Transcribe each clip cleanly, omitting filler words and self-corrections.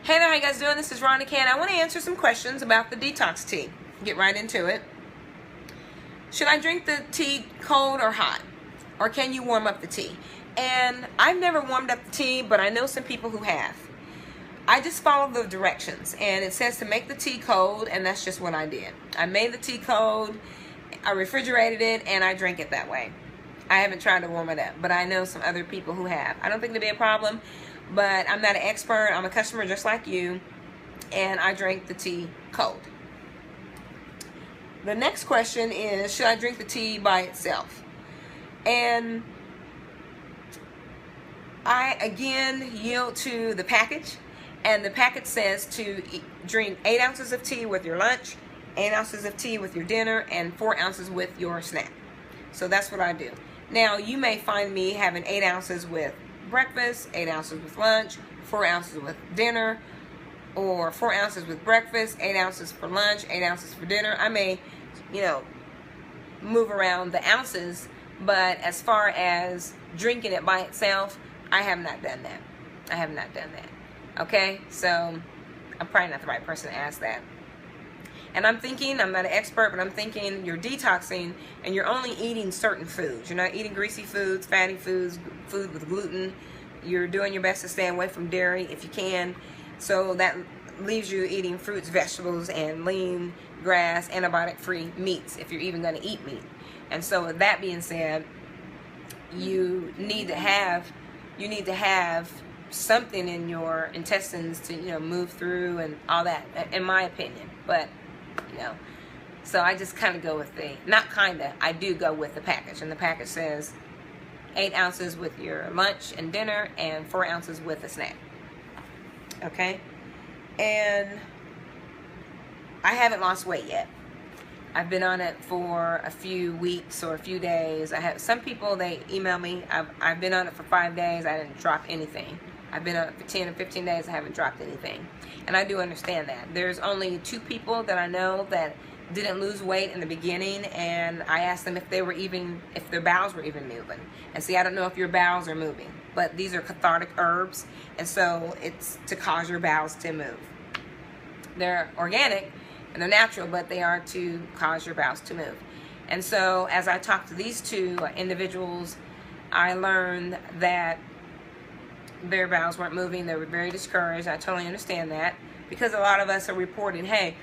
Hey there, how you guys doing? This is Rhonda Can. I want to answer some questions about the detox tea. Get right into it. Should I drink the tea cold or hot? Or can you warm up the tea? And I've never warmed up the tea, but I know some people who have. I just follow the directions, and it says to make the tea cold, and that's just what I did. I made the tea cold, I refrigerated it, and I drank it that way. I haven't tried to warm it up, but I know some other people who have. I don't think it'll be a problem, but I'm not an expert. I'm a customer just like you, and I drank the tea cold. The next question is, should I drink the tea by itself? And I, again, yield to the package, and the package says to drink 8 ounces of tea with your lunch, 8 ounces of tea with your dinner, and 4 ounces with your snack. So that's what I do. Now, you may find me having 8 ounces with breakfast, 8 ounces with lunch, 4 ounces with dinner, or 4 ounces with breakfast, 8 ounces for lunch, 8 ounces for dinner. I may, move around the ounces, but as far as drinking it by itself, I have not done that. I have not done that. Okay? So, I'm probably not the right person to ask that. And I'm thinking, I'm not an expert, but I'm thinking you're detoxing and you're only eating certain foods. You're not eating greasy foods, fatty foods, food with gluten. You're doing your best to stay away from dairy if you can. So that leaves you eating fruits, vegetables, and lean, grass, antibiotic-free meats if you're even going to eat meat. And so with that being said, you need to have something in your intestines to move through and all that, in my opinion. But so I just kind of go with I do go with the package, and the package says 8 ounces with your lunch and dinner and 4 ounces with a snack. Okay? And I haven't lost weight yet. I've been on it for a few weeks or a few days. I have some people, they email me. I've been on it for 5 days. I didn't drop anything. I've been on it for 10 or 15 days. I haven't dropped anything. And I do understand that. There's only 2 people that I know that didn't lose weight in the beginning, and I asked them if their bowels were even moving. And see, I don't know if your bowels are moving, but these are cathartic herbs, and so it's to cause your bowels to move. They're organic and they're natural, but they are to cause your bowels to move. And so as I talked to these 2 individuals, I learned that their bowels weren't moving. They were very discouraged. I totally understand that, because a lot of us are reporting, a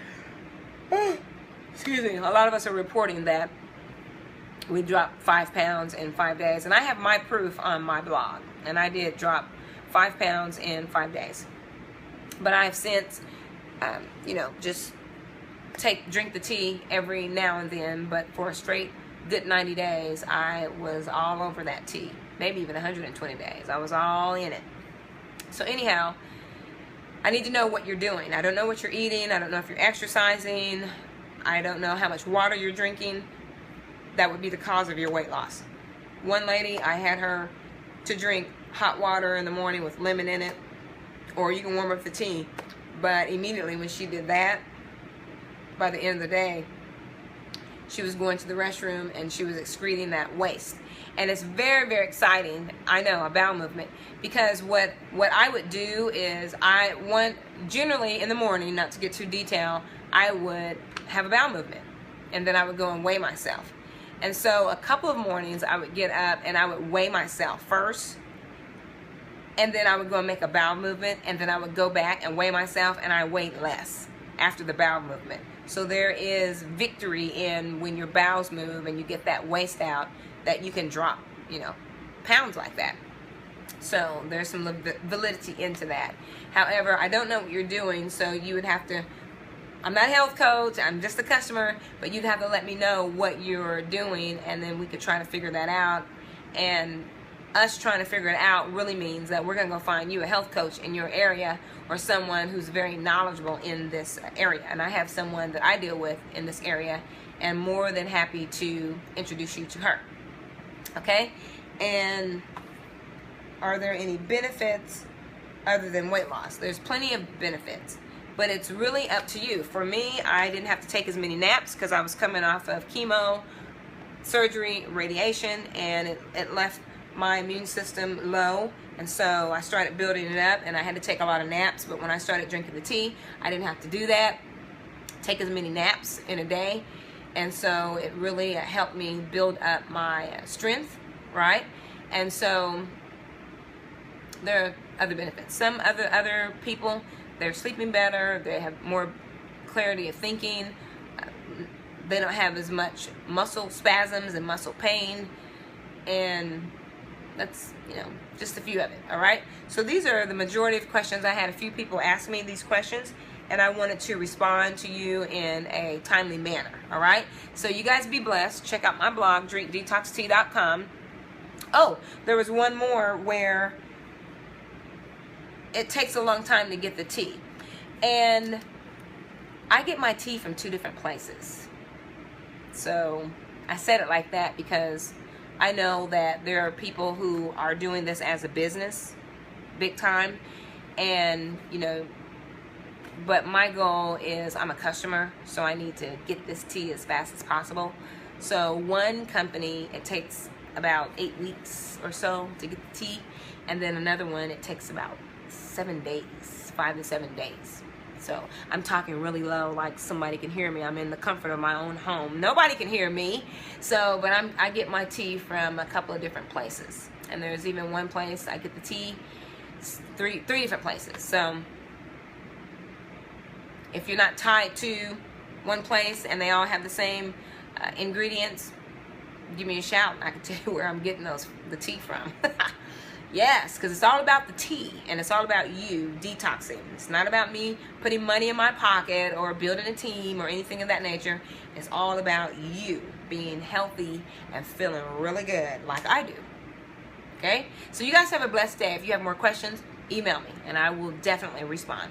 lot of us are reporting that we dropped 5 pounds in 5 days. And I have my proof on my blog, and I did drop 5 pounds in 5 days. But I have since, just drink the tea every now and then, but for a straight good 90 days, I was all over that tea. Maybe even 120 days. I was all in it. So anyhow, I need to know what you're doing. I don't know what you're eating. I don't know if you're exercising. I don't know how much water you're drinking. That would be the cause of your weight loss. One lady, I had her to drink hot water in the morning with lemon in it, or you can warm up the tea. But immediately when she did that, by the end of the day, she was going to the restroom and she was excreting that waste. And it's very, very exciting, I know, a bowel movement, because what I would do is generally in the morning, not to get too detailed, I would have a bowel movement, and then I would go and weigh myself. And so a couple of mornings I would get up and I would weigh myself first, and then I would go and make a bowel movement, and then I would go back and weigh myself, and I weighed less after the bowel movement. So there is victory in when your bowels move and you get that waste out, that you can drop, pounds like that. So there's some validity into that. However, I don't know what you're doing, so you would have to, I'm not a health coach, I'm just a customer, but you'd have to let me know what you're doing, and then we could try to figure that out. And us trying to figure it out really means that we're going to go find you a health coach in your area, or someone who's very knowledgeable in this area. And I have someone that I deal with in this area, and more than happy to introduce you to her. Okay? And are there any benefits other than weight loss? There's plenty of benefits, but it's really up to you. For me, I didn't have to take as many naps because I was coming off of chemo, surgery, radiation, and it left my immune system low, and so I started building it up, and I had to take a lot of naps. But when I started drinking the tea, I didn't have to do that, take as many naps in a day, and so it really helped me build up my strength, right? And so there are other benefits. Some other people, they're sleeping better, they have more clarity of thinking, they don't have as much muscle spasms and muscle pain, and that's, you know, just a few of it. All right, so these are the majority of questions. I had a few people ask me these questions, and I wanted to respond to you in a timely manner. All right, so you guys be blessed. Check out my blog, drinkdetoxtea.com. Oh, there was one more where it takes a long time to get the tea, and I get my tea from 2 different places. So I said it like that because I know that there are people who are doing this as a business, big time, and, you know, but my goal is I'm a customer, so I need to get this tea as fast as possible. So one company, it takes about 8 weeks or so to get the tea, and then another one, it takes about 7 days, 5 to 7 days. So I'm talking really low, like somebody can hear me. I'm in the comfort of my own home. Nobody can hear me. So, but I get my tea from a couple of different places. And there's even one place I get the tea, three different places. So if you're not tied to one place and they all have the same ingredients, give me a shout and I can tell you where I'm getting the tea from. Yes, because it's all about the tea, and it's all about you detoxing. It's not about me putting money in my pocket or building a team or anything of that nature. It's all about you being healthy and feeling really good like I do. Okay? So you guys have a blessed day. If you have more questions, email me, and I will definitely respond.